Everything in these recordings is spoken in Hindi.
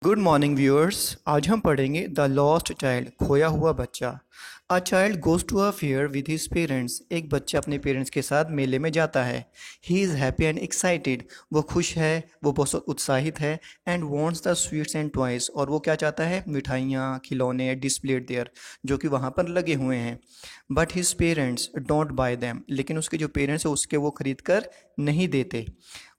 Good morning viewers. आज हम पढ़ेंगे द लॉस्ट चाइल्ड, खोया हुआ बच्चा। A child goes to a fair with his parents. एक बच्चा अपने पेरेंट्स के साथ मेले में जाता है। He is happy and excited. वो खुश है, वो बहुत उत्साहित है। And wants the sweets and toys. और वो क्या चाहता है? मिठाइयाँ, खिलौने डिस्प्लेड देयर, जो कि वहाँ पर लगे हुए हैं। But his parents don't buy them. लेकिन उसके जो पेरेंट्स हैं उसके वो खरीद कर नहीं देते।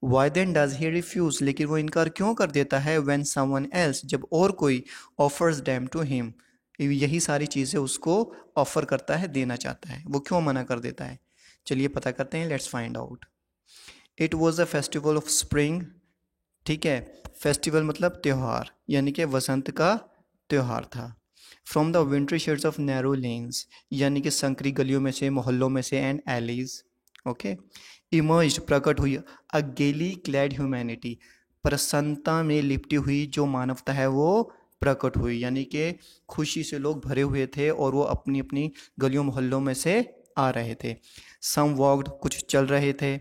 Why then does he refuse. लेकिन वो इनकार क्यों कर देता है? व्हेन समवन एल्स, जब और कोई ऑफर्स डैम टू हिम, यही सारी चीज़ें उसको ऑफर करता है, देना चाहता है, वो क्यों मना कर देता है? चलिए पता करते हैं, let's find out. It was a festival of spring. ठीक है, फेस्टिवल मतलब त्यौहार, यानी कि वसंत का त्यौहार था। From the विंट्री shades of narrow lens, यानी कि संकरी गलियों में से, मोहल्लों में से, एंड एलीज। ओके। इमर्ज, प्रकट हुई। अ गेली क्लैड ह्यूमैनिटी, प्रसन्नता में लिपटी हुई जो मानवता है वो प्रकट हुई, यानी कि खुशी से लोग भरे हुए थे और वो अपनी अपनी गलियों मोहल्लों में से आ रहे थे। सम वॉक्ड, कुछ चल रहे थे।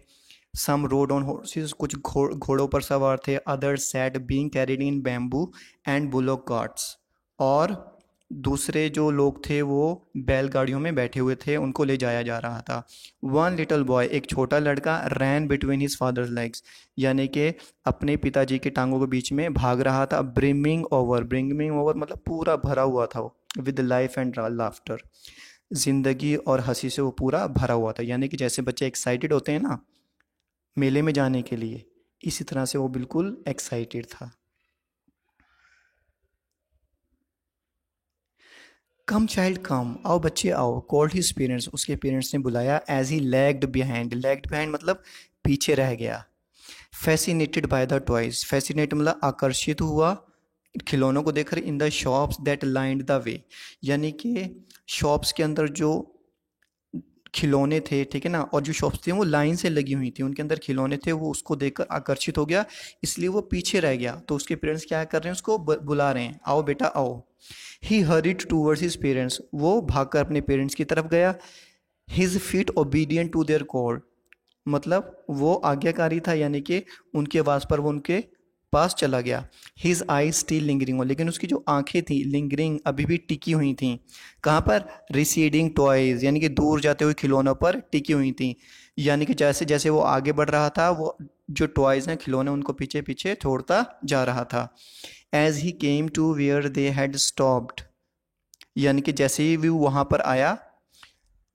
सम रोड ऑन हॉर्सेस, कुछ घोड़ों पर सवार थे। Others sat being carried in bamboo and bullock carts. और दूसरे जो लोग थे वो बैलगाड़ियों में बैठे हुए थे, उनको ले जाया जा रहा था। वन लिटिल बॉय, एक छोटा लड़का, रैन बिटवीन हिज फादर्स लेग्स, यानी कि अपने पिताजी की टांगों के बीच में भाग रहा था। ब्रिंगिंग ओवर मतलब पूरा भरा हुआ था वो, विद लाइफ एंड लाफ्टर, जिंदगी और हंसी से वो पूरा भरा हुआ था। यानी कि जैसे बच्चे एक्साइटेड होते हैं ना मेले में जाने के लिए, इसी तरह से वो बिल्कुल एक्साइटेड था। कम चाइल्ड कम, आओ बच्चे आओ। कॉल्ड हिज पेरेंट्स, उसके पेरेंट्स ने बुलाया। एज ही लैग्ड बिहाइंड मतलब पीछे रह गया। Fascinated by the toys, fascinate मतलब आकर्षित हुआ खिलौनों को देखकर। इन the shops that lined the way, यानी कि शॉप्स के अंदर जो खिलौने थे, ठीक है ना, और जो शॉप्स थी वो लाइन से लगी हुई थी, उनके अंदर खिलौने थे, वो उसको देखकर आकर्षित हो गया, इसलिए वो पीछे रह गया। तो उसके पेरेंट्स क्या कर रहे हैं? उसको बुला रहे हैं, आओ बेटा आओ। He hurried towards his parents, वो भागकर अपने पेरेंट्स की तरफ गया। His feet obedient to their call, मतलब वो आज्ञाकारी था, यानी कि उनकी आवाज़ पर वो उनके पास चला गया। हिज आई स्टिल लिंगरिंग, लेकिन उसकी जो आंखें थी लिंगरिंग, अभी भी टिकी हुई थी। कहाँ पर? रिसीडिंग टॉयज, यानी कि दूर जाते हुए खिलौनों पर टिकी हुई थी। यानी कि जैसे जैसे वो आगे बढ़ रहा था, वो जो टॉयज हैं, खिलौने, उनको पीछे पीछे छोड़ता जा रहा था। As he came to where they had stopped, यानी कि जैसे ही वो वहाँ पर आया,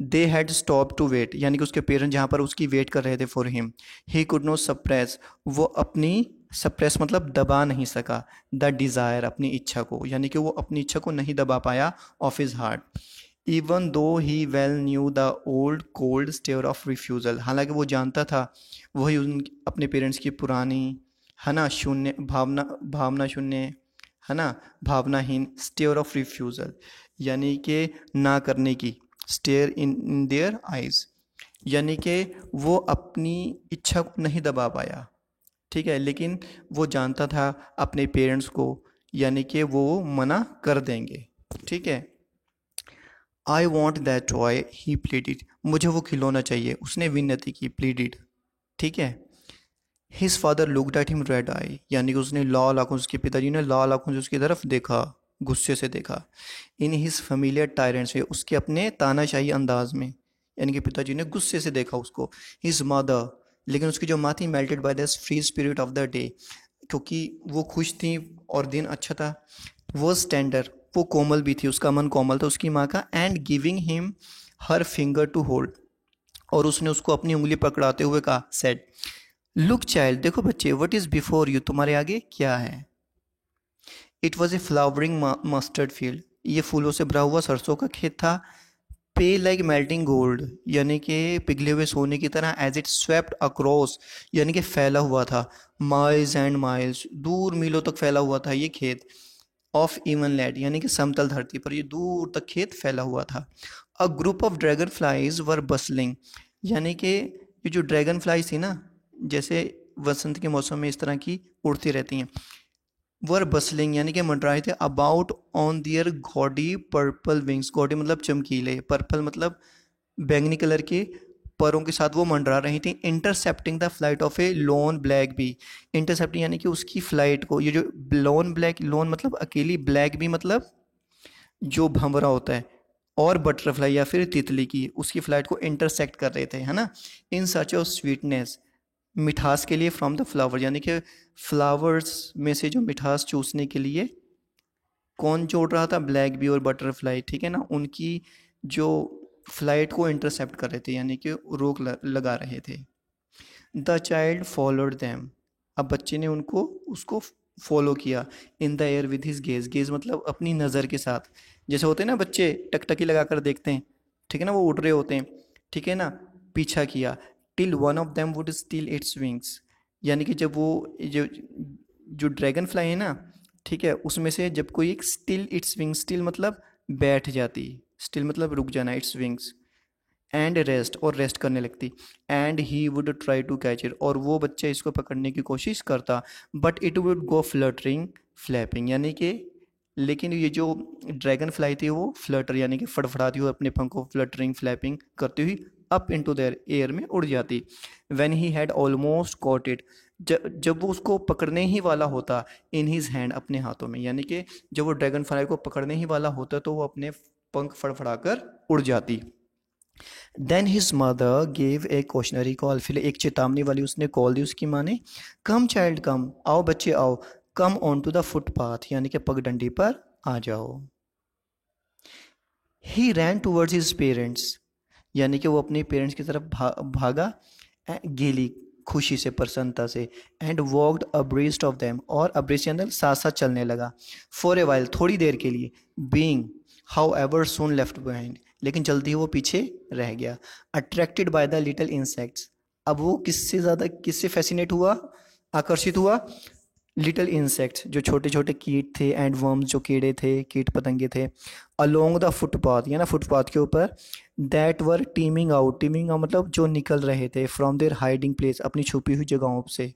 they had stop to wait, यानी कि उसके पेरेंट्स जहाँ पर उसकी वेट कर रहे थे for him. He could not suppress, वो अपनी, सप्रेस मतलब दबा नहीं सका, द डिज़ायर, अपनी इच्छा को, यानी कि वो अपनी इच्छा को नहीं दबा पाया, of his heart. Even though he well knew the old cold stare of refusal, हालांकि वो जानता था, वही उन अपने पेरेंट्स की पुरानी, है ना, शून्य भावना, भावना शून्य, है ना, भावनाहीन, स्टेयर ऑफ रिफ्यूज़ल, यानी कि ना करने की, स्टेयर इन देयर आइज, यानी कि वो अपनी इच्छा को नहीं दबा पाया। ठीक है, लेकिन वो जानता था अपने पेरेंट्स को, यानी कि वो मना कर देंगे। ठीक है। आई वॉन्ट दैट टॉय ही प्लीडिड, मुझे वो खिलौना चाहिए, उसने विनती की, प्लीडिड। ठीक है। His father looked at him red eye, यानी कि उसने लाल आंखों, उसके पिताजी ने लाल आंखों से उसकी तरफ देखा, गुस्से से देखा। इन हिज फेमिलियर टायरेंट्स, उसके अपने तानाशाही अंदाज में, यानी कि पिताजी ने गुस्से से देखा उसको। हिज मदर, लेकिन उसकी जो माँ थी, melted by this free spirit of the day, क्योंकि वो खुश थी और दिन अच्छा था। वो टेंडर, वो कोमल भी थी, उसका मन कोमल था उसकी माँ का। And giving him her finger to hold, और उसने उसको अपनी उंगली पकड़ाते हुए कहा, सेड, लुक चाइल्ड, देखो बच्चे, वट इज बिफोर यू, तुम्हारे आगे क्या है? It was a flowering mustard field, ये फूलों से भरा हुआ सरसों का खेत था। पे लाइक मेल्टिंग गोल्ड, यानी कि पिघले हुए सोने की तरह। एज इट स्वेप्ट अक्रॉस, यानी कि फैला हुआ था। माइल्स एंड माइल्स, दूर मीलों तक फैला हुआ था ये खेत। ऑफ इवन लैंड, यानी कि समतल धरती पर ये दूर तक खेत फैला हुआ था। A group of dragon flies were bustling, यानी कि ये जो ड्रैगन फ्लाइज थी ना, जैसे वसंत के मौसम में इस तरह की उड़ती रहती हैं, वर बसलिंग, यानी कि मंडराए थे। About on their gaudy purple wings, gaudy मतलब चमकीले, पर्पल मतलब बैंगनी कलर के, परों के साथ वो मंडरा रही थी, intercepting the flight of a lone black bee. Intercepting यानी कि उसकी फ्लाइट को, ये जो लोन ब्लैक, लोन मतलब अकेली, ब्लैक बी मतलब जो भंवरा होता है, और बटरफ्लाई या फिर तितली की, उसकी फ्लाइट को इंटरसेक्ट कर रहे थे, है ना। इन सर्च ऑफ स्वीटनेस, मिठास के लिए, फ्रॉम द फ्लावर, यानी कि फ्लावर्स में से जो मिठास चूसने के लिए कौन जोड़ रहा था, ब्लैक बी और बटरफ्लाई, ठीक है ना, उनकी जो फ्लाइट को इंटरसेप्ट कर रहे थे, यानी कि रोक लगा रहे थे। द चाइल्ड फॉलोड दैम, अब बच्चे ने उनको उसको फॉलो किया। In the air with his gaze, gauge मतलब अपनी नज़र के साथ, जैसे होते हैं ना बच्चे टकटकी लगा कर देखते हैं, ठीक है ना, वो उड़ रहे होते हैं, ठीक है ना, पीछा किया। Till one of them would steel its wings, यानी कि जब वो जो जो ड्रैगन फ्लाई है ना, ठीक है, उसमें से जब कोई एक स्टिल इट्स विंग्स, स्टिल मतलब बैठ जाती, स्टिल मतलब रुक जाना, इट्स विंग्स, एंड रेस्ट और रेस्ट करने लगती, and he would try to catch it, और वो बच्चा इसको पकड़ने की कोशिश करता, but it would go fluttering flapping, यानी कि लेकिन ये जो ड्रैगन फ्लाई थी वो फ्लटर यानी कि फड़फड़ाती हुई अपने पंखों, फ्लटरिंग फ्लैपिंग करती हुई अप इनटू देयर, एयर में उड़ जाती। When he had almost caught it, जब वो उसको पकड़ने ही वाला होता, इन हिज हैंड, अपने हाथों में, यानी कि जब वो ड्रैगन फ्लाई को पकड़ने ही वाला होता तो वो अपने पंख फड़फड़ा कर उड़ जाती। Then his mother gave a questionary call, फिर एक चेतावनी वाली उसने कॉल दी उसकी माँ ने। कम चाइल्ड कम, आओ बच्चे आओ, come on to the footpath, यानी कि पगडंडी पर आ जाओ। He ran towards his parents, यानी कि वो अपने पेरेंट्स की तरफ भागा, गेली, खुशी से, प्रसन्नता से, and walked abreast of them, और अब्रेस्ट यानी साथ साथ चलने लगा। फॉर ए वाइल, थोड़ी देर के लिए, being however soon left behind, लेकिन जल्दी ही वो पीछे रह गया। Attracted by the little insects, अब वो किससे ज़्यादा, किससे फैसिनेट हुआ, आकर्षित हुआ, लिटिल इंसेक्ट्स, जो छोटे छोटे कीट थे, एंड वर्म्स, जो कीड़े थे, कीट पतंगे थे, अलोंग द फुटपाथ, या ना फुटपाथ के ऊपर, दैट वर टीमिंग आउट मतलब जो निकल रहे थे, फ्रॉम देयर हाइडिंग प्लेस, अपनी छुपी हुई जगहों से,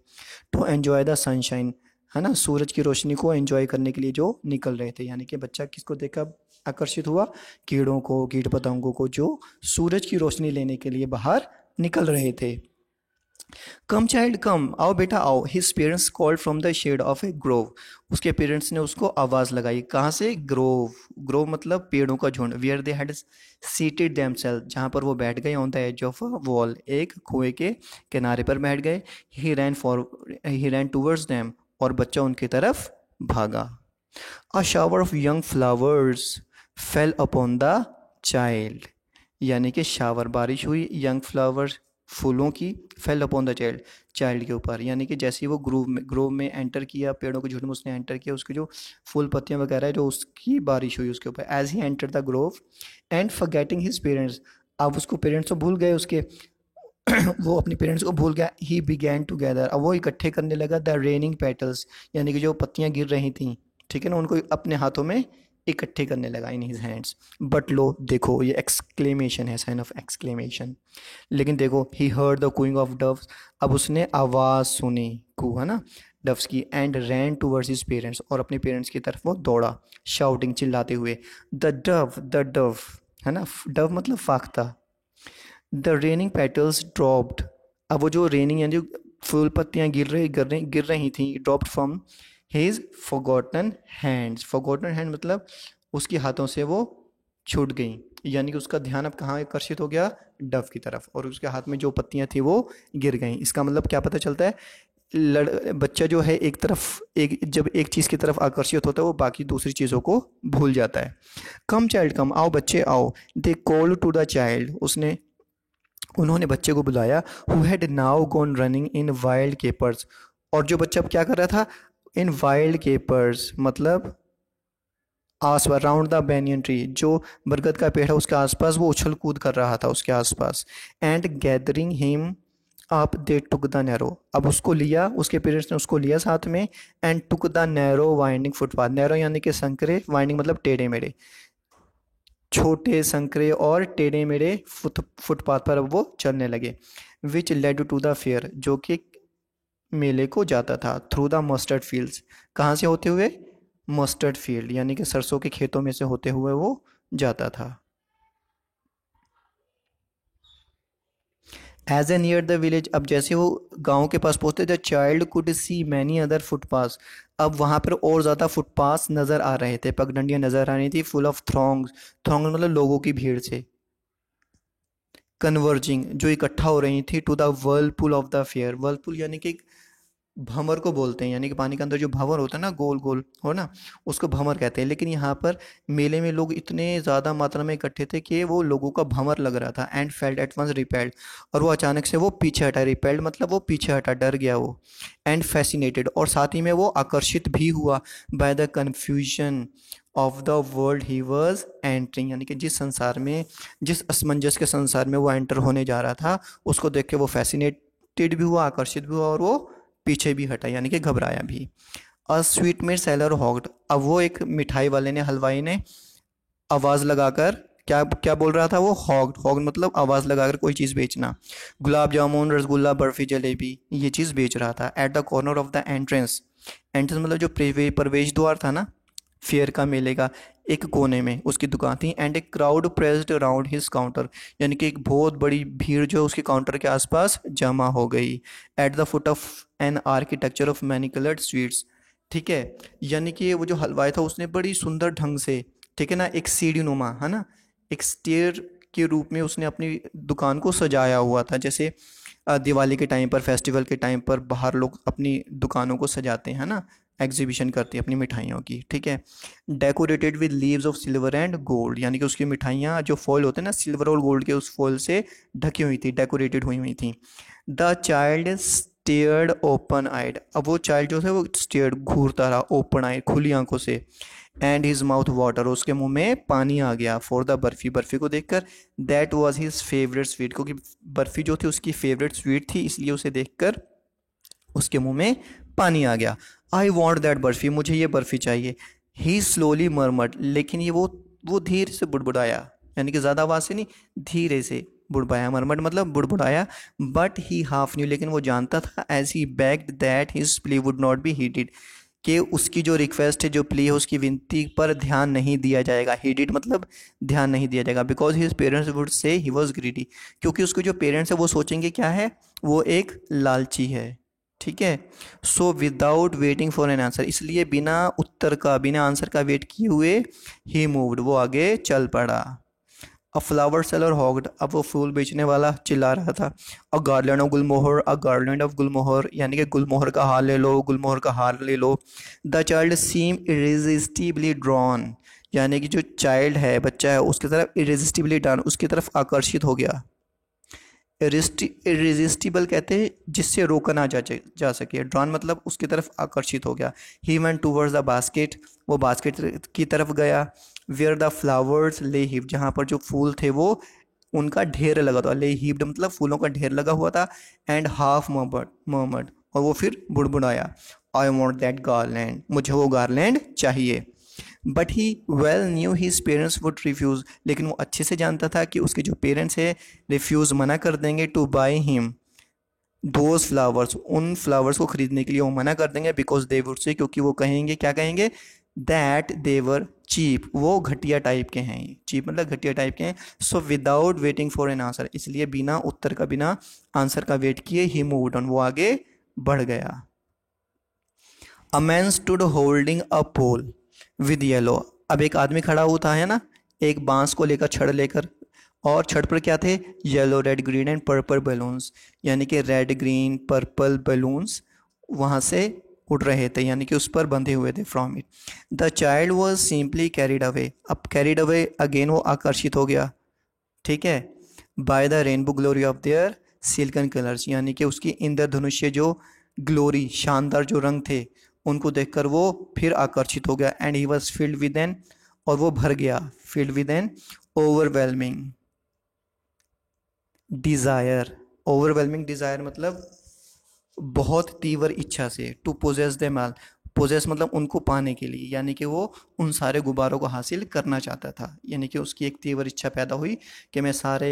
टू एन्जॉय द सनशाइन, है ना, सूरज की रोशनी को एंजॉय करने के लिए जो निकल रहे थे, यानी कि बच्चा किसको देखा आकर्षित हुआ, कीड़ों को, कीट पतंगों को, जो सूरज की रोशनी लेने के लिए बाहर निकल रहे थे। कम चाइल्ड कम, आओ बेटा आओ, his parents called from the shade of a grove, उसके पेरेंट्स ने उसको आवाज़ लगाई, कहाँ से, ग्रोव, ग्रोव मतलब पेड़ों का झुंड, where they had seated themselves, जहाँ पर वो बैठ गए, on the edge of a wall, एक कुएं के किनारे पर बैठ गए। ही रैन टूवर्ड्स देम, और बच्चा उनकी तरफ भागा। अ shower of young flowers fail upon the child, यानी कि शावर, बारिश हुई, यंग फ्लावर, फूलों की, fail upon the child, child के ऊपर, यानी कि जैसे ही वो ग्रोव में एंटर किया, पेड़ों के झुंड में उसने एंटर किया, उसके जो फूल पत्तियां वगैरह है जो उसकी बारिश हुई उसके ऊपर। As he enter the grove and forgetting his parents, अब उसको पेरेंट्स तो भूल गए उसके वो अपने पेरेंट्स को भूल गया। ही बिगैन टुगेदर, अब वो इकट्ठे करने लगा द रेनिंग पेटल्स, यानी कि जो पत्तियां गिर रही थी, ठीक है ना, उनको अपने हाथों में इकट्ठे करने लगा, in his hands. But lo देखो, ये एक्सक्लेमेशन है, साइन ऑफ एक्सक्लेमेशन, लेकिन देखो, he heard the cooing of doves, अब उसने आवाज़ सुनी, कू है ना डव्स की, and ran towards his parents, और अपने पेरेंट्स की तरफ वो दौड़ा, शाउटिंग, चिल्लाते हुए, द डव, है ना, डव मतलब फाख्ता। द रेनिंग पेटल्स ड्रॉप्ड, अब वो जो रेनिंग यानी जो फूल पत्तियाँ गिर रही थी, dropped from his forgotten hands, forgotten hand मतलब उसके हाथों से वो छूट गई, यानी कि उसका ध्यान अब कहाँ आकर्षित हो गया, डव की तरफ, और उसके हाथ में जो पत्तियां थी वो गिर गईं। इसका मतलब क्या पता चलता है, बच्चा जो है एक तरफ, जब एक चीज़ की तरफ आकर्षित होता है वो बाकी दूसरी चीज़ों को भूल जाता है। कम चाइल्ड कम, आओ बच्चे आओ, they call to the child, उन्होंने बच्चे को बुलाया, who had now gone running in wild capers, और जो बच्चा अब क्या कर रहा था, इन वाइल्ड केपर्स मतलब आसपास, राउंड द बैनियन ट्री, जो बरगद का पेड़ है उसके आसपास वो उछल कूद कर रहा था उसके आसपास। And gathering him up they took the narrow, अब उसको लिया, उसके पेरेंट्स ने उसको लिया साथ में, and took the narrow winding footpath, narrow यानी कि संकरे, वाइंडिंग मतलब टेढ़े मेढ़े, छोटे संकरे और टेढ़े मेढ़े फुटपाथ पर अब वो चलने लगे। Which led to the fair, जो कि मेले को जाता था। थ्रू द मस्टर्ड फील्ड्स, कहाँ से होते हुए, मस्टर्ड फील्ड यानी कि सरसों के खेतों में से होते हुए वो जाता था। As a near the village, अब जैसे वो गांव के पास पहुंचते, the child could see many other footpath, अब वहां पर और ज़्यादा फुटपाथ नज़र आ रहे थे, पगडंडियां नज़र आ रही थी, फुल ऑफ थ्रोंग्स, थ्रोंग मतलब लोगों की भीड़ से, कन्वर्जिंग जो इकट्ठा हो रही थी, to the whirlpool of the fair, whirlpool यानी कि भंवर को बोलते हैं, यानी कि पानी के अंदर जो भंवर होता है ना, गोल गोल हो ना, उसको भंवर कहते हैं। लेकिन यहाँ पर मेले में लोग इतने ज़्यादा मात्रा में इकट्ठे थे कि वो लोगों का भंवर लग रहा था। And felt at once repelled, और वो अचानक से वो पीछे हटा, रिपेल्ड मतलब वो पीछे हटा, डर गया वो। एंड फैसिनेटेड, और साथ ही में वो आकर्षित भी हुआ, by the confusion of the world he was entering, यानी कि जिस संसार में, जिस असमंजस के संसार में वो एंटर होने जा रहा था, उसको देख के वो फैसिनेटेड भी हुआ, आकर्षित भी हुआ, और वो पीछे भी हटा, यानी कि घबराया भी। अ स्वीट मेट सेलर हॉक्ड, अब वो एक मिठाई वाले ने, हलवाई ने आवाज़ लगाकर, क्या क्या बोल रहा था वो, हॉक्ड, हॉक्ड मतलब आवाज़ लगाकर कोई चीज़ बेचना, गुलाब जामुन, रसगुल्ला, बर्फ़ी, जलेबी, ये चीज़ बेच रहा था। At the corner of the entrance, entrance मतलब जो प्रवेश द्वार था ना फेयर का, मेले का, एक कोने में उसकी दुकान थी। And a crowd pressed around his counter, यानी कि एक बहुत बड़ी भीड़ जो उसके काउंटर के आसपास जमा हो गई। At the foot of an architecture of many coloured sweets, ठीक है, यानी कि वो जो हलवाई था उसने बड़ी सुंदर ढंग से, ठीक है ना, एक सीढ़ी नुमा, है ना, एक स्टेयर के रूप में उसने अपनी दुकान को सजाया हुआ था। जैसे दिवाली के टाइम पर, फेस्टिवल के टाइम पर बाहर लोग अपनी दुकानों को सजाते हैं ना, एग्जीबिशन करते हैं अपनी मिठाइयों की, ठीक है। Decorated with leaves of silver and gold, यानी कि उसकी मिठाइयाँ जो फॉल होते हैं ना, सिल्वर और गोल्ड के उस फॉल से ढकी हुई थी, डेकोरेटेड हुई हुई थी। द चाइल्ड स्टेयर्ड ओपन आइड, अब वो चाइल्ड जो है वो स्टेयर्ड, घूरता रहा, ओपन आइड, खुली आंखों से। एंड हिज माउथ वाटर, उसके मुंह में पानी आ गया, फॉर द बर्फ़ी, बर्फ़ी को देखकर। That was his favourite sweet, क्योंकि बर्फ़ी जो थी उसकी फेवरेट स्वीट थी, इसलिए उसे देखकर उसके मुंह में पानी आ गया। आई वॉन्ट दैट बर्फ़ी, मुझे ये बर्फ़ी चाहिए। ही स्लोली मरमट, लेकिन ये वो धीरे से बुड़बुड़ाया, यानी कि ज़्यादा आवाज़ से नहीं, धीरे से बुड़बुड़ाया, मरमट मतलब बुड़बुड़ाया। बट ही हाफ न्यू, लेकिन वो जानता था, as he begged that his plea would not be heeded, कि उसकी जो रिक्वेस्ट है, जो प्ली है, उसकी विनती पर ध्यान नहीं दिया जाएगा। हीटेड मतलब ध्यान नहीं दिया जाएगा। Because his parents would say he was greedy, क्योंकि उसके जो पेरेंट्स है वो सोचेंगे क्या है, वो एक लालची है, ठीक है। So without waiting for an answer, इसलिए बिना उत्तर का, बिना आंसर का वेट किए हुए, ही मूव्ड, वो आगे चल पड़ा। अ फ्लावर सेलर हॉग्ड, अब वो फूल बेचने वाला चिल्ला रहा था। A garland of gulmohar, a garland of gulmohar, यानी कि गुलमोहर का हार ले लो, गुलमोहर का हार ले लो। द चाइल्ड सीम इरेजिस्टिबली ड्रॉन, यानी कि जो चाइल्ड है, बच्चा है, उसकी तरफ इरेजिस्टिबली ड्रॉन, उसकी तरफ आकर्षित हो गया। इरेजिस्टिबल कहते हैं जिससे रोका ना जा सके, ड्रॉन मतलब उसकी तरफ आकर्षित हो गया। He went towards the basket, वो बास्केट की तरफ गया। वेयर द फ्लावर्स ले हीप, जहाँ पर जो फूल थे वो उनका ढेर लगा था, ले हीप्ड मतलब फूलों का ढेर लगा हुआ था। एंड हाफ मोहम्मद, और वो फिर बुड़बुड़ाया, आई वॉन्ट दैट गार्लैंड, मुझे वो गार्लैंड चाहिए। But he well knew his parents would refuse, लेकिन वो अच्छे से जानता था कि उसके जो पेरेंट्स हैं रिफ्यूज़, मना कर देंगे, two by him those flowers, उन फ्लावर्स को ख़रीदने के लिए वो मना कर देंगे। बिकॉज दे वुड से, क्योंकि वो कहेंगे, क्या कहेंगे, दैट देवर चीप, वो घटिया टाइप के हैं, चीप मतलब घटिया टाइप के हैं। So without waiting for an answer, इसलिए बिना उत्तर का, बिना आंसर का वेट किए, ही मूव्ड ऑन, वो आगे बढ़ गया। A man stood holding a pole with yellow, अब एक आदमी खड़ा हुआ था, है ना, एक बांस को लेकर, छड़ लेकर, और छड़ पर क्या थे, yellow, red, green and purple balloons, यानी कि रेड, ग्रीन, पर्पल बैलून्स वहाँ से उड़ रहे थे, यानी कि उस पर बंधे हुए थे, from it. The child was simply carried away, अब कैरिड अवे अगेन, वो आकर्षित हो गया, ठीक है, by the rainbow glory of their silken colours, यानी कि उसकी इंद्रधनुष्य जो ग्लोरी, शानदार जो रंग थे, उनको देखकर वो फिर आकर्षित हो गया। And he was filled with an, और वो भर गया, filled with an overwhelming desire, overwhelming desire मतलब बहुत तीव्र इच्छा से, to possess the mall, possess मतलब उनको पाने के लिए, यानी कि वो उन सारे गुब्बारों को हासिल करना चाहता था, यानी कि उसकी एक तीव्र इच्छा पैदा हुई कि मैं सारे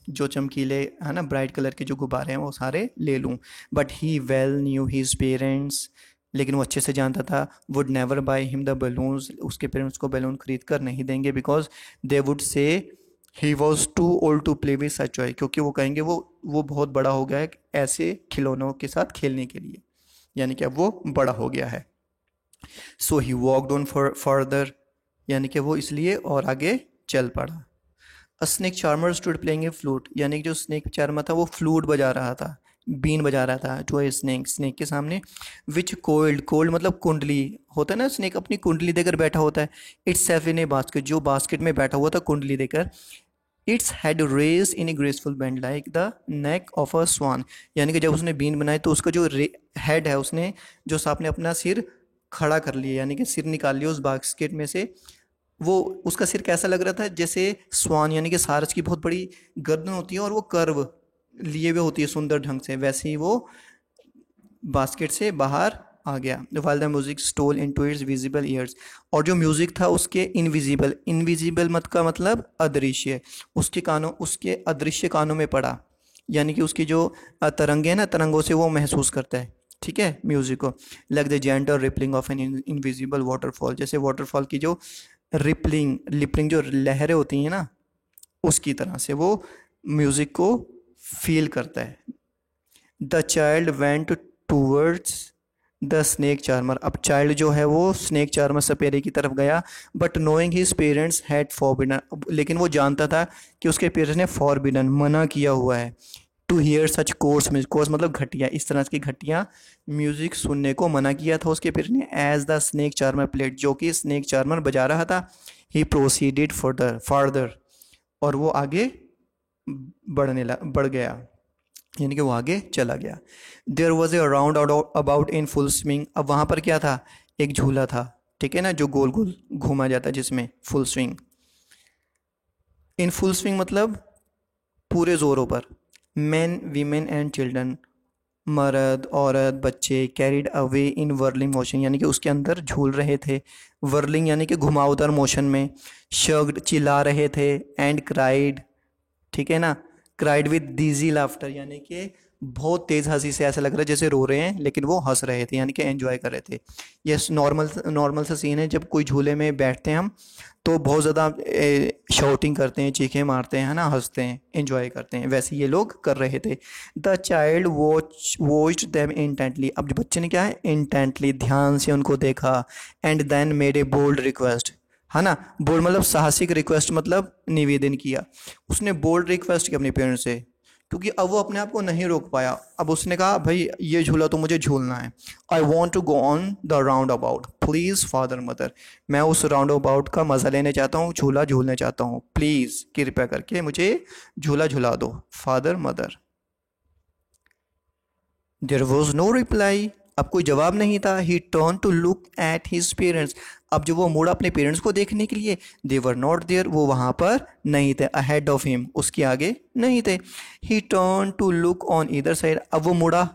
जो चमकीले, है ना, ब्राइट कलर के जो गुब्बारे हैं वो सारे ले लूं। But he well knew his parents, लेकिन वो अच्छे से जानता था, would never buy him the balloons, उसके पेरेंट्स को बैलून खरीद कर नहीं देंगे। Because they would say, he was too old to play with such toy, क्योंकि वो कहेंगे वो बहुत बड़ा हो गया है ऐसे खिलौनों के साथ खेलने के लिए, यानी कि अब वो बड़ा हो गया है। सो ही वॉकड ऑन फर्दर, यानी कि वो इसलिए और आगे चल पड़ा। अ snake charmer stood playing a flute, यानी कि जो स्नेक चार्मर था वो फ्लूट बजा रहा था, बीन बजा रहा था टू ए स्नेक, स्नेक के सामने। विच कोल्ड, कोल्ड मतलब कुंडली होता है ना, स्नेक अपनी कुंडली देकर बैठा होता है। Itself in a basket, जो बास्केट में बैठा हुआ था कुंडली देकर। Its head raised in a graceful bend like the neck of a swan, यानी कि जब उसने बीन बनाई तो उसका जो हेड है, उसने जो सांप ने अपना सिर खड़ा कर लिया, यानी कि सिर निकाल लिया उस बास्केट में से। वो उसका सिर कैसा लग रहा था, जैसे स्वान यानी कि सारस की बहुत बड़ी गर्दन होती है और वो कर्व लिए हुए होती है सुंदर ढंग से, वैसे ही वो बास्केट से बाहर आ गया। While the music stole in to its visible ears, और जो म्यूजिक था उसके इनविजिबल, इनविजिबल मत का मतलब अदृश्य, उसके कानों, उसके अदृश्य कानों में पड़ा, यानी कि उसकी जो तरंगे हैं ना, तरंगों से वो महसूस करता है, ठीक है, म्यूजिक को। Like the gentle rippling of an invisible waterfall, जैसे वाटरफॉल की जो रिपलिंग लिपलिंग जो लहरें होती हैं ना, उसकी तरह से वो म्यूजिक को फील करता है। The child went towards the snake charmer, अब चाइल्ड जो है वो स्नेक चार्मर सपेरे की तरफ गया। But knowing his parents had forbidden, लेकिन वो जानता था कि उसके पेरेंट्स ने फॉरबिडन मना किया हुआ है। To hear such coarse music, coarse मतलब घटिया, इस तरह की घटिया म्यूजिक सुनने को मना किया था उसके पेरेंट्स ने। As the snake charmer played, जो कि स्नेक चार्मर बजा रहा था। ही प्रोसीडेड फर्दर, और वो आगे बढ़ गया, यानी कि वो आगे चला गया। There was a roundabout in full swing, अब वहाँ पर क्या था, एक झूला था, ठीक है ना, जो गोल गोल घूमा जाता है, जिसमें फुल स्विंग। इन फुल स्विंग मतलब पूरे जोरों पर। मैन वीमेन एंड चिल्ड्रन, मर्द औरत बच्चे, carried away in whirling motion, यानी कि उसके अंदर झूल रहे थे। वर्लिंग यानी कि घुमावदार मोशन में। शग्ड चिल्ला रहे थे। एंड क्राइड, ठीक है ना, क्राइड विद डीजी लाफ्टर, यानी कि बहुत तेज़ हंसी से ऐसा लग रहा है जैसे रो रहे हैं, लेकिन वो हंस रहे थे, यानी कि एंजॉय कर रहे थे। ये नॉर्मल नॉर्मल सा सीन है, जब कोई झूले में बैठते हैं हम तो बहुत ज़्यादा शाउटिंग करते हैं, चीखें मारते हैं, है ना, हंसते हैं, एंजॉय करते हैं, वैसे ये लोग कर रहे थे। The child watched them intently, अब बच्चे ने क्या है, इंटेंटली ध्यान से उनको देखा। And then made a bold request, है ना, बोल्ड मतलब साहसिक, रिक्वेस्ट मतलब निवेदन किया। उसने बोल्ड रिक्वेस्ट की अपने पेरेंट्स से, क्योंकि अब वो अपने आप को नहीं रोक पाया। अब उसने कहा भाई ये झूला तो मुझे झूलना है। I want to go on the roundabout please father mother, मैं उस राउंड अबाउट का मज़ा लेने चाहता हूँ, झूला झूलने चाहता हूँ, प्लीज़ कृपया करके मुझे झूला झूला दो father mother. There was no reply, अब कोई जवाब नहीं था। He turn to look at his parents, अब जब वो मुड़ा अपने पेरेंट्स को देखने के लिए, दे वर नॉट देयर, वो वहाँ पर नहीं थे। अहेड ऑफ हिम, उसके आगे नहीं थे। He turn to look on either side, अब वो मुड़ा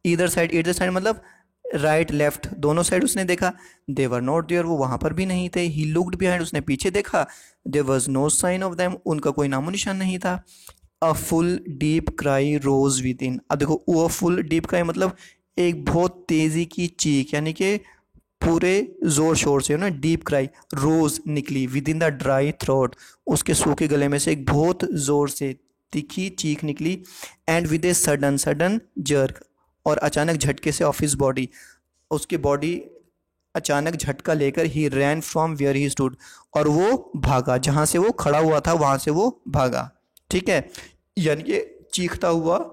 ईदर साइड, ईदर साइड मतलब राइट लेफ्ट दोनों साइड उसने देखा। दे वर नॉट देयर, वो वहाँ पर भी नहीं थे। ही लुक्ड बिहाइंड, उसने पीछे देखा। There was no sign of them, उनका कोई नामो निशान नहीं था। A full deep cry rose with in, अब देखो वो फुल डीप क्राई मतलब एक बहुत तेज़ी की चीख, यानी कि पूरे जोर शोर से ना, डीप क्राई रोज निकली with in the dry throat, उसके सूखे गले में से एक बहुत जोर से तीखी चीख निकली। And with a sudden sudden jerk, और अचानक झटके से ऑफ हिज बॉडी, उसकी बॉडी अचानक झटका लेकर he ran from where he stood, और वो भागा, जहाँ से वो खड़ा हुआ था वहाँ से वो भागा, ठीक है, यानी कि चीखता हुआ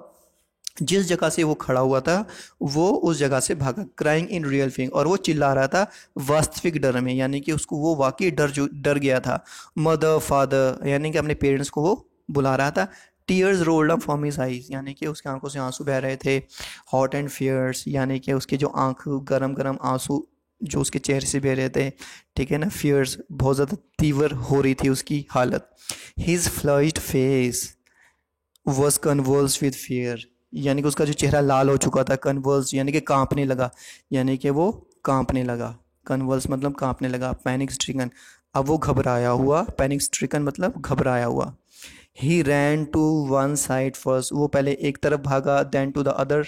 जिस जगह से वो खड़ा हुआ था वो उस जगह से भागा। क्राइंग इन रियल फीलिंग, और वो चिल्ला रहा था वास्तविक डर में, यानी कि उसको वो वाकई डर गया था। मदर फादर, यानी कि अपने पेरेंट्स को वो बुला रहा था। Tears rolled up from his eyes, यानी कि उसकी आंखों से आंसू बह रहे थे। हॉट एंड फियर्स, यानी कि उसके जो आंख गरम गरम आंसू जो उसके चेहरे से बह रहे थे, ठीक है ना। फियर्स, बहुत ज़्यादा तीव्र हो रही थी उसकी हालत। His flushed face was converse with fear, यानी कि उसका जो चेहरा लाल हो चुका था। कन्वर्स यानी कि कांपने लगा, यानी कि वो कांपने लगा। कन्वर्स मतलब कांपने लगा। पैनिक स्ट्रिकन, अब वो घबराया हुआ। पैनिक स्ट्रिकन मतलब घबराया हुआ। He ran to one side first, वो पहले एक तरफ भागा, देन टू द अदर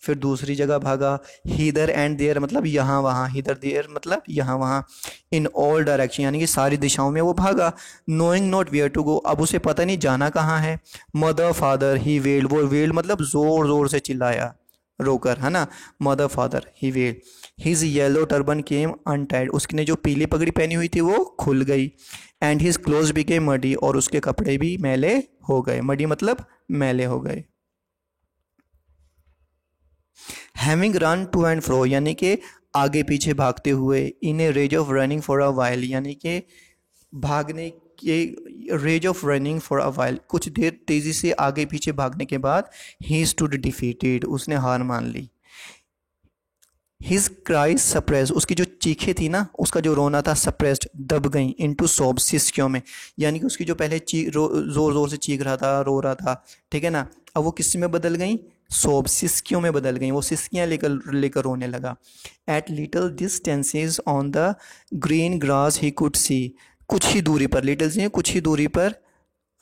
फिर दूसरी जगह भागा, हिदर एंड देयर मतलब यहाँ वहाँ, हिदर देयर मतलब यहाँ वहाँ, इन ऑल डायरेक्शन यानी कि सारी दिशाओं में वो भागा, knowing not where to go, अब उसे पता नहीं जाना कहाँ है, मदर फादर ही वेल्ड, वो वेल्ड मतलब ज़ोर ज़ोर से चिल्लाया, रोकर, है ना, mother father he wailed, his yellow turban came untied, उसने जो पीली पगड़ी पहनी हुई थी वो खुल गई, and his close became muddy, और उसके कपड़े भी मैले हो गए, मडी मतलब मैले हो गए। Having run to and fro यानी कि आगे पीछे भागते हुए, in a rage of running for a while यानी कि भागने के, rage of running for a while कुछ देर तेजी से आगे पीछे भागने के बाद, ही स्टूड डिफीटेड उसने हार मान ली, हिज क्राइज सप्रेस उसकी जो चीखें थी ना, उसका जो रोना था सप्रेस्ड दब गई, इनटू सोब सिसकियों में, यानी कि उसकी जो पहले जोर जोर से चीख रहा था, रो रहा था, ठीक है ना, अब वो किस में बदल गई, सोब सिसकियों में बदल गई, वो सिसकियाँ लेकर लेकर रोने लगा। At little distances on the green grass he could see, कुछ ही दूरी पर, लिटिल से कुछ ही दूरी पर,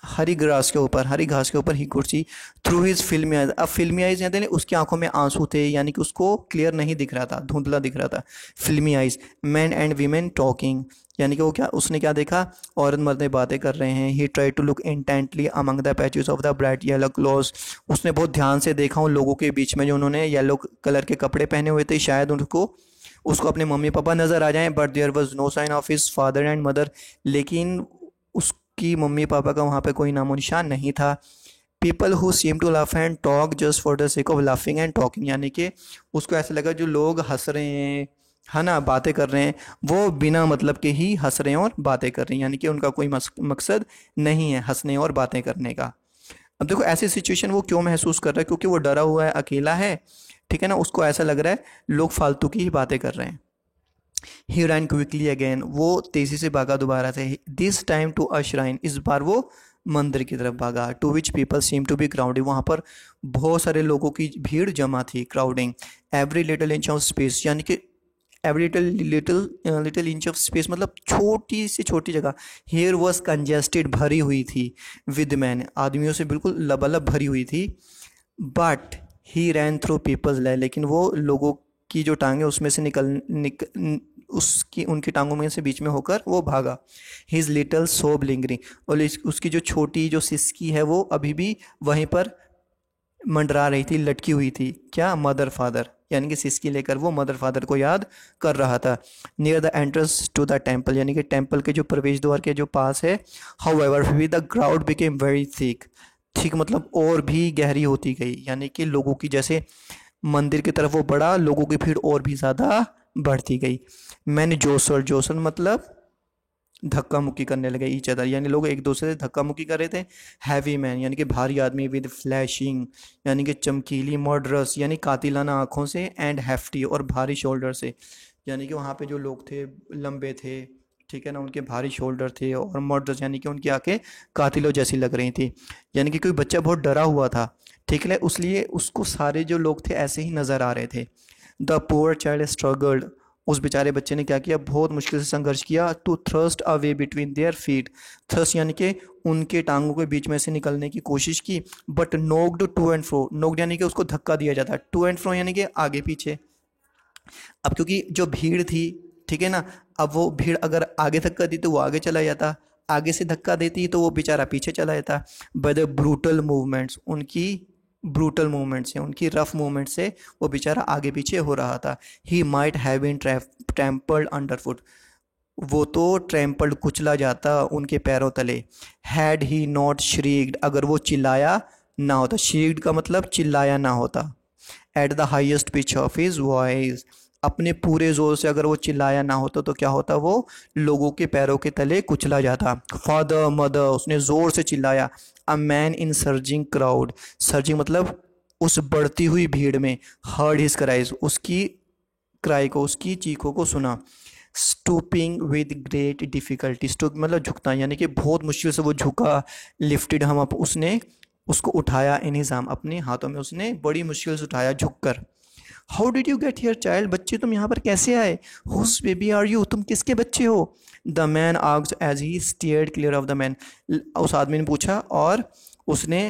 हरी ग्रास के ऊपर, हरी घास के ऊपर ही कुर्सी, थ्रू हिज फिल्मी आइज, अब फिल्मी आइज यानी उसकी आंखों में आंसू थे, यानी कि उसको क्लियर नहीं दिख रहा था, धुंधला दिख रहा था, फिल्मी eyes, man and women talking यानी कि वो क्या, उसने क्या देखा, औरत मर्द बातें कर रहे हैं, he try to look intently among the patches of the bright yellow cloth, उसने बहुत ध्यान से देखा उन लोगों के बीच में जो उन्होंने येलो कलर के कपड़े पहने हुए थे, शायद उनको उसको अपने मम्मी पापा नज़र आ जाएं, but there was no sign of his father and mother, लेकिन उसकी मम्मी पापा का वहाँ पे कोई नामो निशान नहीं था। People who seem to laugh and talk just for the sake of laughing and talking यानी कि उसको ऐसा लगा जो लोग हंस रहे हैं, है ना, बातें कर रहे हैं, वो बिना मतलब के ही हंस रहे हैं और बातें कर रहे हैं, यानी कि उनका कोई मकसद नहीं है हंसने और बातें करने का। अब देखो ऐसी सिचुएशन वो क्यों महसूस कर रहा है, क्योंकि वो डरा हुआ है, अकेला है, ठीक है ना, उसको ऐसा लग रहा है लोग फालतू की ही बातें कर रहे हैं। ही रैन क्विकली अगेन, वो तेजी से भागा दोबारा से, this time to a shrine, इस बार वो मंदिर की तरफ भागा, to which people seem to be crowded, वहाँ पर बहुत सारे लोगों की भीड़ जमा थी, crowding, every little inch of space यानी कि every little inch of space मतलब छोटी से छोटी जगह, हेयर वॉज कंजेस्टेड भरी हुई थी, विद मैन आदमियों से बिल्कुल लबालब भरी हुई थी, but he ran through people's life, लेकिन वो लोगों की जो टांगें उसमें से उसकी उनकी टांगों में से बीच में होकर वो भागा, हिज लिटल सोब लिंगरिंग, और उसकी जो छोटी जो सिसकी है वो अभी भी वहीं पर मंडरा रही थी, लटकी हुई थी, क्या, मदर फादर यानी कि सिसकी लेकर वो मदर फादर को याद कर रहा था, near the entrance to the temple यानी कि टेम्पल के जो प्रवेश द्वार के जो पास है, however we the crowd became very thick, ठीक मतलब और भी गहरी होती गई, यानी कि लोगों की जैसे मंदिर की तरफ वो बढ़ा, लोगों की भीड़ और भी ज़्यादा बढ़ती गई। मैंने जोसल, जोसल मतलब धक्का मुक्की करने लगे ईच अदर, यानी लोग एक दूसरे से धक्का मुक्की कर रहे थे, हैवी मैन यानी कि भारी आदमी, विद फ्लैशिंग यानी कि चमकीली, मर्डरस यानी कातिलाना आँखों से, एंड हैफ्टी और भारी शोल्डर से, यानी कि वहाँ पे जो लोग थे लंबे थे, ठीक है ना, उनके भारी शोल्डर थे, और मर्डरस यानी कि उनकी आंखें कातिलों जैसी लग रही थी, यानी कि कोई बच्चा बहुत डरा हुआ था, ठीक है, उसलिए उसको सारे जो लोग थे ऐसे ही नज़र आ रहे थे। द पुअर चाइल्ड स्ट्रगल्ड, उस बेचारे बच्चे ने क्या किया, बहुत मुश्किल से संघर्ष किया, to thrust away between their feet, thrust यानी कि उनके टांगों के बीच में से निकलने की कोशिश की, बट नोक्ड टू एंड फ्रो, नोक्ड यानी कि उसको धक्का दिया जाता है, टू एंड फ्रो यानी कि आगे पीछे, अब क्योंकि जो भीड़ थी, ठीक है ना, अब वो भीड़ अगर आगे धक्का दी तो वो आगे चला जाता, आगे से धक्का देती तो वो बेचारा पीछे चला जाता, बाय द ब्रूटल मूवमेंट्स, उनकी ब्रूटल मूवमेंट से, उनकी रफ मूवमेंट से वो बेचारा आगे पीछे हो रहा था। He might have been trampled underfoot, वो तो ट्रैम्पल्ड कुचला जाता उनके पैरों तले, हैड ही नॉट श्रीक्ड, अगर वो चिल्लाया ना होता, श्रीक्ड का मतलब चिल्लाया ना होता, at the highest pitch of his voice, अपने पूरे जोर से अगर वो चिल्लाया ना होता तो क्या होता, वो लोगों के पैरों के तले कुचला जाता। फादर मदर, उसने जोर से चिल्लाया, a man in surging crowd, surging मतलब उस बढ़ती हुई भीड़ में, हर्ड हिज क्राइज, उसकी क्राई को, उसकी चीखों को सुना, stooping with great difficulty, stoop मतलब झुकता यानी कि बहुत मुश्किल से वो झुका, लिफ्टेड हम अप, उसने उसको उठाया, इन हिज आर्म, अपने हाथों में उसने बड़ी मुश्किल से उठाया झुककर। How did you get here child, बच्चे तुम यहाँ पर कैसे आए, हुज बेबी आर यू, तुम किसके बच्चे हो, the man asked as he steered clear of the man, उस आदमी ने पूछा और उसने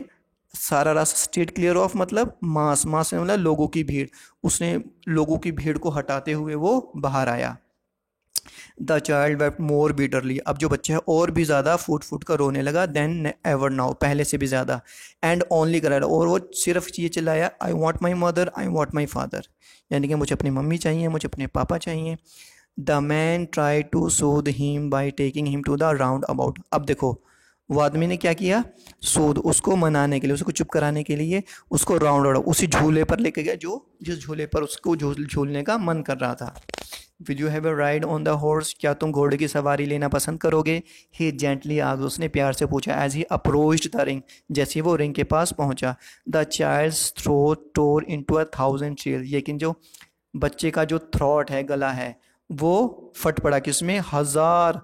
सारा रास्ता स्ट्रेट क्लियर ऑफ मतलब मास, मास में मतलब लोगों की भीड़, उसने लोगों की भीड़ को हटाते हुए वो बाहर आया। The child wept more bitterly, अब जो बच्चा है और भी ज़्यादा फूट फूट कर रोने लगा, देन एवर नाउ, पहले से भी ज़्यादा। एंड ओनली करा, और वो सिर्फ ये चिल्लाया, आई want my mother, I want my father, यानी कि मुझे अपनी मम्मी चाहिए, मुझे अपने पापा चाहिए। The man try to soothe him by taking him to the roundabout, अब देखो वो आदमी ने क्या किया, सूद, उसको मनाने के लिए, उसको चुप कराने के लिए उसको राउंड अबाउट उसी झूले पर लेके गया जो जिस झूले पर उसको झूलने का मन कर रहा था। Will you have a ride on the horse, क्या तुम घोड़े की सवारी लेना पसंद करोगे। ही जेंटली आग, उसने प्यार से पूछा। As he approached the ring, जैसे वो रिंग के पास पहुंचा। The child's throat tore into a thousand shrill, लेकिन जो बच्चे का जो थ्रॉट है, गला है, वो फट पड़ा, किसमें, हजार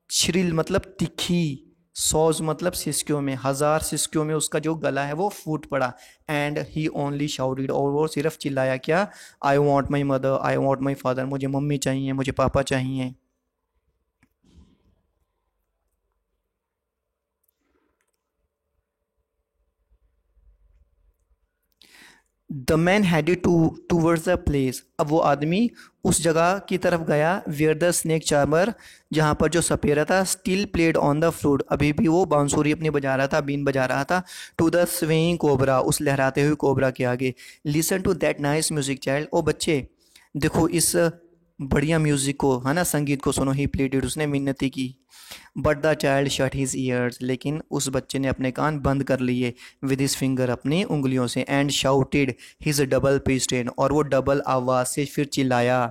श्रिल मतलब तीखी, सौज मतलब सिसकियों में, हजार सिसकियों में उसका जो गला है वो फूट पड़ा। एंड ही ओनली शाउटेड, और वो सिर्फ चिल्लाया क्या, I want my mother, I want my father, मुझे मम्मी चाहिए, मुझे पापा चाहिए। The man headed towards the place, अब वो आदमी उस जगह की तरफ गया, वेयर द स्नेक चार्मर, जहाँ पर जो सपेरा था, still played on the flute, अभी भी वो बांसुरी अपनी बजा रहा था, बीन बजा रहा था। टू द स्वेइंग कोबरा, उस लहराते हुए कोबरा के आगे। Listen to that nice music child, ओ बच्चे देखो इस बढ़िया म्यूजिक को, है ना, संगीत को सुनो। ही प्लेड इट, उसने मिन्नती की। But the child shut his years, लेकिन उस बच्चे ने अपने कान बंद कर लिए, विद हिज फिंगर, अपनी उंगलियों से। And shouted his double pitched इन, और वो डबल आवाज़ से फिर चिल्लाया,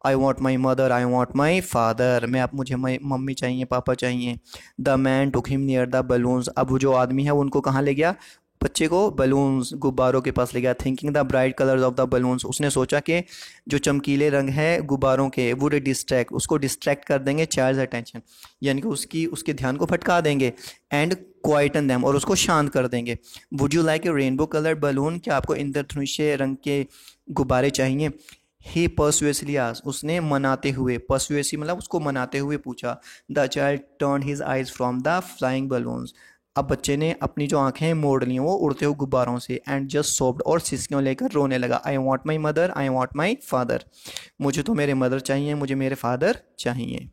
आई want my mother, I want my father, मैं, अब मुझे मम्मी चाहिए, पापा चाहिए। The man took him near the balloons, अब वो जो आदमी है वो उनको कहाँ ले गया, बच्चे को बलून्स, गुब्बारों के पास ले गया। Thinking the bright colours of the balloons, उसने सोचा कि जो चमकीले रंग हैं गुब्बारों के, वुड डिस्ट्रैक्ट, उसको डिस्ट्रैक्ट कर देंगे चाइल्ड्स अटेंशन, यानी कि उसके ध्यान को भटका देंगे। एंड क्वाइटन दैम, और उसको शांत कर देंगे। Would you like a rainbow colour balloon, क्या आपको इंद्रधनुषीय रंग के गुब्बारे चाहिए। ही पर्सुएसली आस्क्ड, उसने मनाते हुए, पर्सुएसी मतलब उसको मनाते हुए पूछा। The child turn his eyes from the flying balloons, अब बच्चे ने अपनी जो आंखें मोड़ ली वो उड़ते हुए गुब्बारों से। एंड जस्ट सोब्ड, और सिसकियों लेकर रोने लगा। I want my mother, I want my father, मुझे तो मेरे मदर चाहिए, मुझे मेरे फादर चाहिए।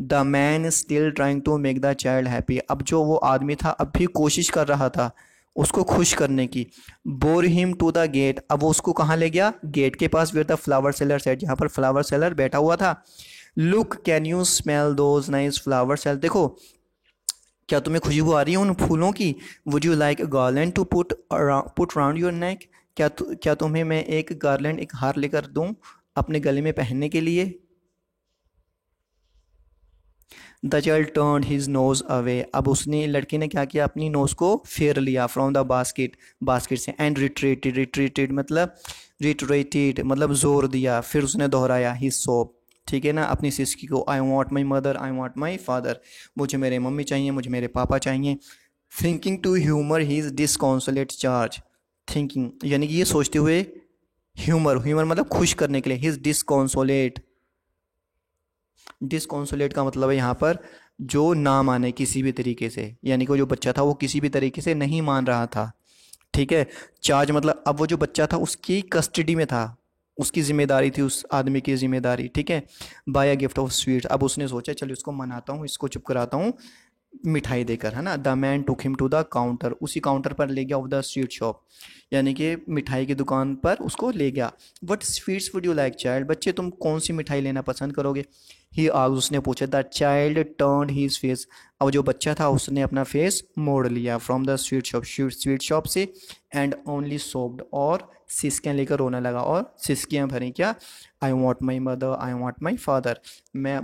The man still trying to make the child happy, अब जो वो आदमी था अब भी कोशिश कर रहा था उसको खुश करने की। Bore him to the gate, अब वो उसको कहाँ ले गया, गेट के पास, where the flower seller sat, जहाँ पर फ्लावर सेलर बैठा हुआ था। Look can you smell those nice flower sale, देखो क्या तुम्हें खुशबू आ रही है उन फूलों की। Would you like garland to put round your neck, क्या तुम्हें मैं एक गार्लैंड, एक हार लेकर दूं अपने गले में पहनने के लिए। The child turn his nose away, अब उसने, लड़की ने क्या किया, अपनी नोज को फेर लिया फ्रॉम द बास्केट, बास्केट से। एंड रिट्रेटेड, रिट्रेटेड मतलब रिट्रेटेड मतलब जोर दिया, फिर उसने दोहराया ही सोप, ठीक है ना, अपनी सिस्की को। I want my mother, I want my father, मुझे मेरे मम्मी चाहिए, मुझे मेरे पापा चाहिए। Thinking to humour his disconsolate charge, thinking यानी कि ये सोचते हुए, ह्यूमर, ह्यूमर मतलब खुश करने के लिए, हिज डिसकॉन्सोलेट, डिसकॉन्सोलेट का मतलब है यहाँ पर जो ना माने किसी भी तरीके से, यानी कि वो जो बच्चा था वो किसी भी तरीके से नहीं मान रहा था, ठीक है। चार्ज मतलब अब वो जो बच्चा था उसकी कस्टडी में था, उसकी जिम्मेदारी थी, उस आदमी की जिम्मेदारी, ठीक है। By a gift of sweets, अब उसने सोचा चलो इसको मनाता हूँ, इसको चुप कराता हूँ मिठाई देकर, है ना। The man took him to the counter, उसी काउंटर पर ले गया, ऑफ द स्वीट शॉप, यानी कि मिठाई की दुकान पर उसको ले गया। What sweets would you like child, बच्चे तुम कौन सी मिठाई लेना पसंद करोगे। ही आग, उसने पूछा। The child turn his face, अब जो बच्चा था उसने अपना फेस मोड़ लिया from the sweet shop, sweet shop से। एंड ओनली सोप्ड, और सिसकियाँ लेकर रोने लगा, और सिसकियाँ भरी क्या, I want my mother, I want my father,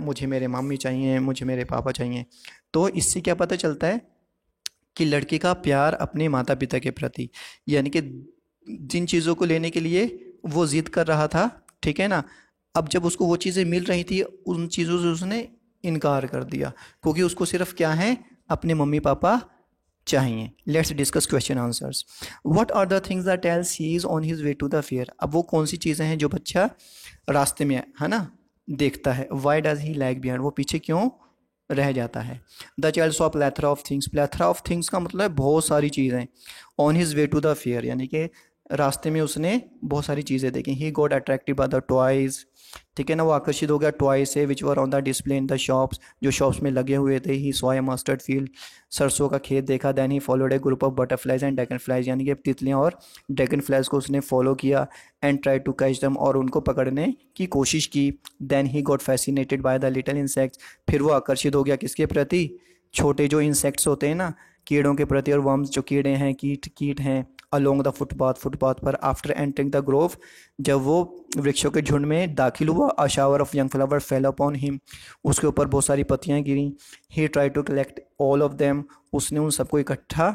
मुझे मेरे मम्मी चाहिए, मुझे मेरे पापा चाहिए। तो इससे क्या पता चलता है कि लड़के का प्यार अपने माता पिता के प्रति, यानी कि जिन चीज़ों को लेने के लिए वो ज़िद कर रहा था, ठीक है ना, अब जब उसको वो चीज़ें मिल रही थी उन चीज़ों से उसने इनकार कर दिया, क्योंकि उसको सिर्फ क्या है, अपने मम्मी पापा चाहिए। Let's discuss question answers. What are the things that tells he is on his way to the fair, अब वो कौन सी चीज़ें हैं जो बच्चा रास्ते में है ना देखता है। Why does he lag behind, वो पीछे क्यों रह जाता है। The child saw plethora of things, plethora of things का मतलब है बहुत सारी चीज़ें। On his way to the fair, यानी कि रास्ते में उसने बहुत सारी चीज़ें देखी। He got attracted by the toys, ठीक है ना, वो आकर्षित हो गया टॉय से, which were on the display in the shops, जो शॉप्स में लगे हुए थे। He saw a mustard field, सरसों का खेत देखा। Then he followed a group of butterflies and dragonflies, यानी कि तितलियाँ और ड्रैगन फ्लाइज को उसने फॉलो किया। एंड ट्राई टू कैच दम, और उनको पकड़ने की कोशिश की। Then he got fascinated by the little insects, फिर वो आकर्षित हो गया किसके प्रति, छोटे जो इंसेक्ट्स होते हैं ना, कीड़ों के प्रति, और वर्म्स जो कीड़े हैं, कीट कीट हैं। अलोंग द फुटपाथ, फुटपाथ पर। आफ्टर एंटरिंग द ग्रोव, जब वो वृक्षों के झुंड में दाखिल हुआ। A shower of young flower fell upon him, उसके ऊपर बहुत सारी पत्तियां गिरी। He try to collect all of them, उसने उन सबको इकट्ठा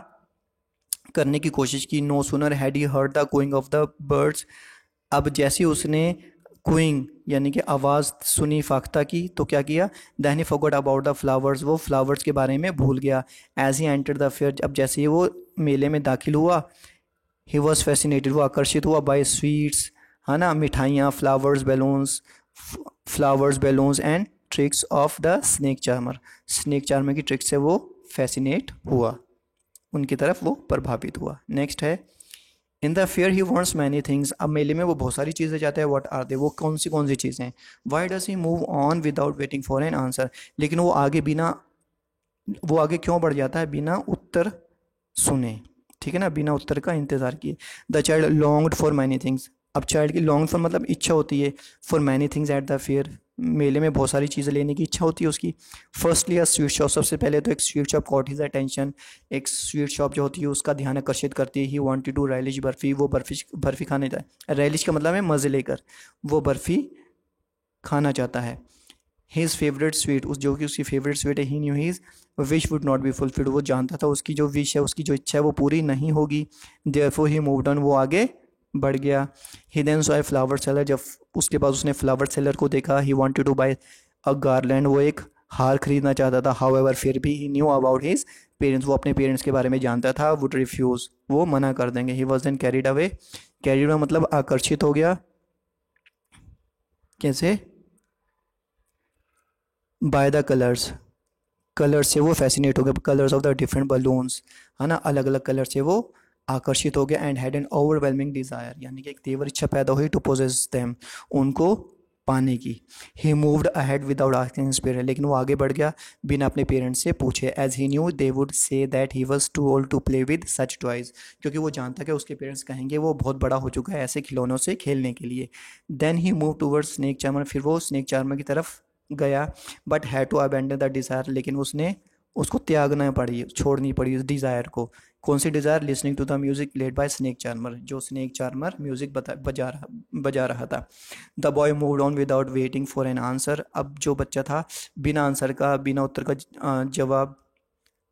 करने की कोशिश की। No sooner had he heard the going of the birds, अब जैसे उसने क्विंग यानी कि आवाज़ सुनी फाख्ता की, तो क्या किया, then he forgot about the flowers, वो फ्लावर्स के बारे में भूल गया। As he enter the fair, अब जैसे ही वो मेले में दाखिल हुआ। ही वॉज फैसिनेटेड, वो आकर्षित हुआ। बाय स्वीट्स, है ना, मिठाइयाँ, flowers balloons and tricks of the snake charmer, snake charmer की ट्रिक से वो फैसिनेट हुआ, उनकी तरफ वो प्रभावित हुआ। नेक्स्ट है, इन the fair he wants many things, अब मेले में वो बहुत सारी चीज़ें चाहता है। व्हाट आर दे, वो कौन सी चीज़ें हैं। Y does he move on without waiting for an answer, लेकिन वो आगे क्यों बढ़ जाता है बिना उत्तर सुने, ठीक है ना, बिना उत्तर का इंतज़ार किए। The child longed for many things, अब चाइल्ड की लॉन्ग फॉर मतलब इच्छा होती है, for many things at the fair, मेले में बहुत सारी चीज़ें लेने की इच्छा होती है उसकी। फर्स्टली अ स्वीट शॉप, सबसे पहले तो एक sweet shop caught his attention, एक स्वीट शॉप जो होती है उसका ध्यान आकर्षित करती है। He wanted to relish barfi, वो बर्फ़ी खाने जाए। रेलिश का मतलब है मज़े लेकर, वो बर्फ़ी खाना चाहता है। हिज फेवरेट स्वीट, उस जो कि उसकी फेवरेट स्वीट है। He knew his wish would not be fulfilled, वो जानता था उसकी जो विश है, उसकी जो इच्छा है वो पूरी नहीं होगी। देयरफॉर ही मूव्ड ऑन, वो आगे बढ़ गया। He then saw a flower seller, जब उसके बाद उसने फ्लावर सेलर को देखा। He wanted to buy a garland, वो एक हार खरीदना चाहता था। हाउएवर, फिर भी he knew about his parents, वो अपने पेरेंट्स के बारे में जानता था। वुड रिफ्यूज़, वो मना कर देंगे। He was then carried away, carried मतलब आकर्षित हो गया, कैसे, बाय द कलर्स, कलर से वो फैसिनेट हो गया। Colours of the different balloons, है ना, अलग अलग कलर से वो आकर्षित हो गया। And had an overwhelming desire, यानी कि एक तेवर इच्छा पैदा हुई टू पोजेस देम, उनको पाने की। He moved ahead without asking his parents, लेकिन वो आगे बढ़ गया बिना अपने पेरेंट्स से पूछे। As he knew they would say that he was too old to play with such toys, क्योंकि वो जानता कि उसके पेरेंट्स कहेंगे वो बहुत बड़ा हो चुका है ऐसे खिलौनों से खेलने के लिए। Then he move towards snake charmer, फिर वो स्नेक चार्मर की तरफ गया। But had to abandon the desire, लेकिन उसने उसको त्यागना पड़ी, छोड़नी पड़ी उस डिज़ायर को। कौन सी desire, listening to the music played by snake charmer, जो स्नेक चार्मर म्यूजिक बजा रहा था। The boy moved on without waiting for an answer, अब जो बच्चा था बिना आंसर का, बिना उत्तर का जवाब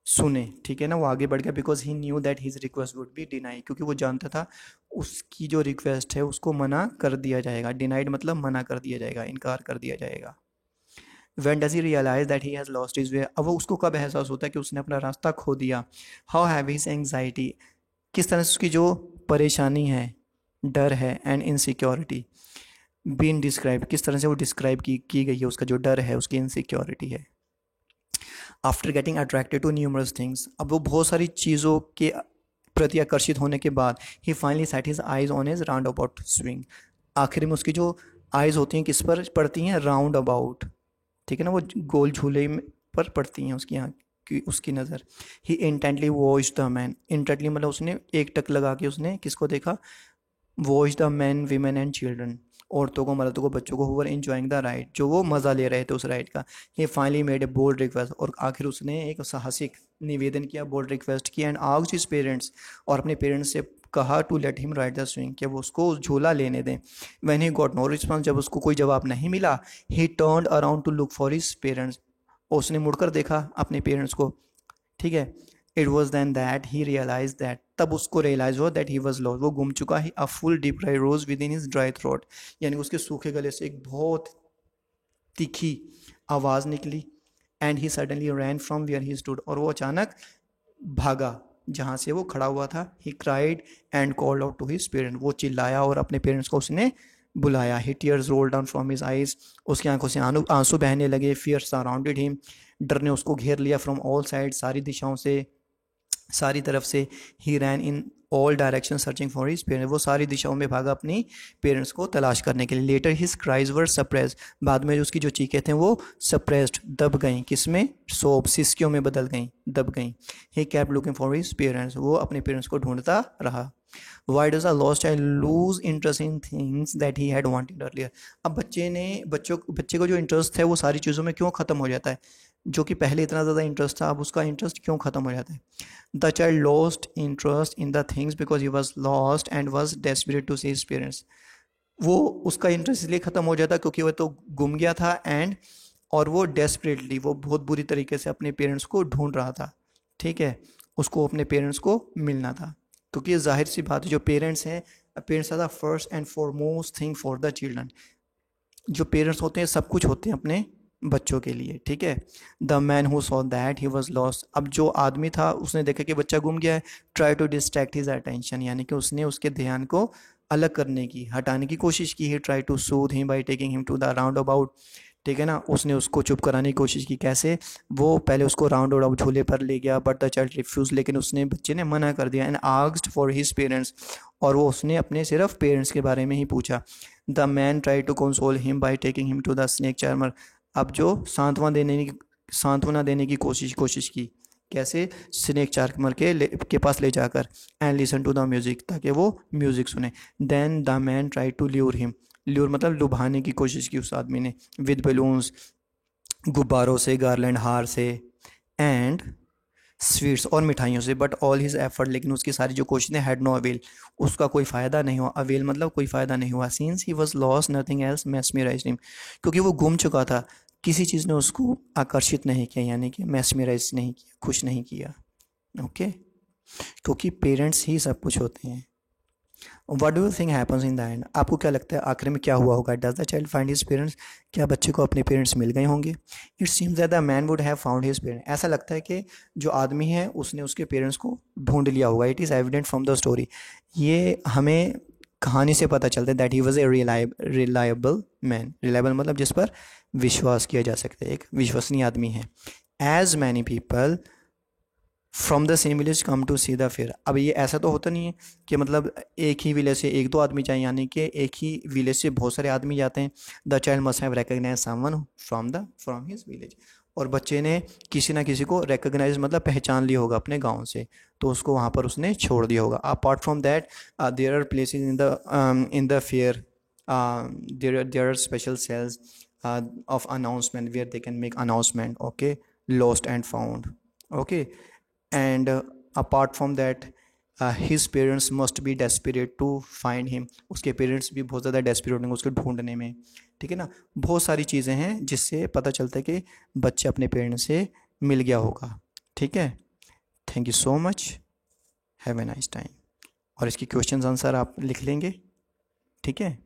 सुने, ठीक है ना, वो आगे बढ़ गया। Because he knew that his request would be deny, क्योंकि वो जानता था उसकी जो रिक्वेस्ट है उसको मना कर दिया जाएगा। डिनाइड मतलब मना कर दिया जाएगा, इनकार कर दिया जाएगा। When does he realize that he has lost his way, अब वो उसको कब एहसास होता है कि उसने अपना रास्ता खो दिया। How heavy his anxiety, किस तरह से उसकी जो परेशानी है, डर है, एंड इनसिक्योरिटी बीन डिस्क्राइब, किस तरह से वो डिस्क्राइब की गई है, उसका जो डर है, उसकी इनसिक्योरिटी है। After getting attracted to numerous things, अब वो बहुत सारी चीज़ों के प्रति आकर्षित होने के बाद, he finally set his eyes on his round about swing, आखिर में उसकी जो आइज़ होती हैं किस पर पड़ती हैं, राउंड अबाउट, ठीक है ना, वो गोल झूले पर पड़ती हैं उसकी आँख की, उसकी नज़र। He intently watch the man, intently मतलब उसने एक टक लगा के उसने किसको देखा, watch the man women and children, औरतों को, मर्दों को, बच्चों को, who were enjoying the ride, जो वो मज़ा ले रहे थे उस राइड का। He finally made a bold request, और आखिर उसने एक साहसिक निवेदन किया, बोल्ड रिक्वेस्ट किया। एंड आस्क्ड हिज पेरेंट्स, और अपने पेरेंट्स से कहा to let him ride the swing, कि वो उसको झूला लेने दें। When he got no response, जब उसको कोई जवाब नहीं मिला, he turned around to look for his parents, उसने मुड़कर देखा अपने पेरेंट्स को, ठीक है। It was then that he realize that, तब उसको रियलाइज हुआ दैट ही वॉज लॉस्ट, वो गुम चुका है। A full deep dry rose with his हिज ड्राई थ्रोट, यानी उसके सूखे गले से एक बहुत तीखी आवाज़ निकली। And he suddenly ran from wear he stood, और वो अचानक भागा जहाँ से वो खड़ा हुआ था। He cried and called out to his parent, वो चिल्लाया और अपने पेरेंट्स को उसने बुलाया। He tears roll down from his eyes, उसकी आंखों से आंसू बहने लगे। फियर सराउंडेड हिम, डर ने उसको घेर लिया फ्रॉम ऑल साइड, सारी दिशाओं से, सारी तरफ से। He ran in all direction searching for his parents, वो सारी दिशाओं में भागा अपनी पेरेंट्स को तलाश करने के लिए। लेटर हिज क्राइज वर सप्रेस, बाद में जो उसकी जो चीखें थे वो सप्रेस्ड, दब गई, किसमें, सोब, सिसकियों में बदल गई, दब गई। He kept looking for his parents, वो अपने पेरेंट्स को ढूंढता रहा। Why does a lost child loose interest in things that he had wanted earlier, अब बच्चे को जो इंटरेस्ट है वो सारी चीज़ों में क्यों ख़त्म हो जाता है, जो कि पहले इतना ज़्यादा इंटरेस्ट था अब उसका इंटरेस्ट क्यों ख़त्म हो जाता है। The child lost interest in the things because he was lost and was desperate to see his parents, वो उसका इंटरेस्ट इसलिए ख़त्म हो जाता क्योंकि वह तो गुम गया था एंड, और वो डेस्परेटली, वो बहुत बुरी तरीके से अपने पेरेंट्स को ढूंढ रहा था। ठीक है, उसको अपने पेरेंट्स को मिलना था, क्योंकि ये जाहिर सी बात है, जो पेरेंट्स हैं, parents are the first and foremost thing for the children, जो पेरेंट्स होते हैं सब कुछ होते हैं अपने बच्चों के लिए। ठीक है, the man who saw that he was lost, अब जो आदमी था उसने देखा कि बच्चा गुम गया है, try to distract his attention, यानी कि उसने उसके ध्यान को अलग करने की, हटाने की कोशिश की है। Try to soothe him by taking him to the roundabout, ठीक है ना, उसने उसको चुप कराने की कोशिश की। कैसे, वो पहले उसको राउंड अबाउट झूले पर ले गया, बट द चाइल्ड रिफ्यूज, लेकिन उसने, बच्चे ने मना कर दिया। And asked for his parents, और वो उसने अपने सिर्फ पेरेंट्स के बारे में ही पूछा। The man try to console him by taking him to the snake charmer, अब जो सांत्वना देने की कोशिश की, कैसे, स्नेक चार्मर के पास ले जाकर। And listen to the music, ताकि वो म्यूजिक सुने। Then the man try to lure him, lure मतलब लुभाने की कोशिश की उस आदमी ने, विद बलून्स, गुब्बारों से, गार्लैंड, हार से, एंड स्वीट्स, और मिठाइयों से। बट ऑल हिज एफर्ट, लेकिन उसकी सारी जो कोशिशें, हैड नो अवेल, उसका कोई फ़ायदा नहीं हुआ। अवेल मतलब कोई फ़ायदा नहीं हुआ। Since he was lost nothing else mesmerised him, क्योंकि वो गुम चुका था, किसी चीज़ ने उसको आकर्षित नहीं किया, यानी कि मैस्मराइज नहीं किया, खुश नहीं किया। ओके, क्योंकि पेरेंट्स ही सब कुछ होते हैं। What do you think happens in the end, आपको क्या लगता है आखिर में क्या हुआ होगा। Does the child find his parents, क्या बच्चे को अपने पेरेंट्स मिल गए होंगे। It seems that the man would have found his parents, ऐसा लगता है कि जो आदमी है उसने उसके पेरेंट्स को ढूंढ लिया होगा। It is evident from the story, ये हमें कहानी से पता चलता है that he was a reliable man, reliable मतलब जिस पर विश्वास किया जा सकता है, एक विश्वसनीय आदमी है। As many people from the same village come to see the fair, अब ये ऐसा तो होता नहीं है कि मतलब एक ही विलेज से एक दो आदमी जाए, यानी कि एक ही विलेज से बहुत सारे आदमी जाते हैं। The child must have recognize someone from his village, और बच्चे ने किसी ना किसी को रिकग्नाइज मतलब पहचान लिया होगा अपने गांव से, तो उसको वहाँ पर उसने छोड़ दिया होगा। Apart from that there are places in the fair, there are special sales of announcement where they can make announcement, okay, lost and found, okay, and apart from that his parents must be desperate to find him, उसके पेरेंट्स भी बहुत ज़्यादा डेस्परेट होंगे उसको ढूंढने में। ठीक है ना, बहुत सारी चीज़ें हैं जिससे पता चलता है कि बच्चे अपने पेरेंट्स से मिल गया होगा। ठीक है, thank you so much, have a nice time. और इसकी क्वेश्चन आंसर आप लिख लेंगे, ठीक है।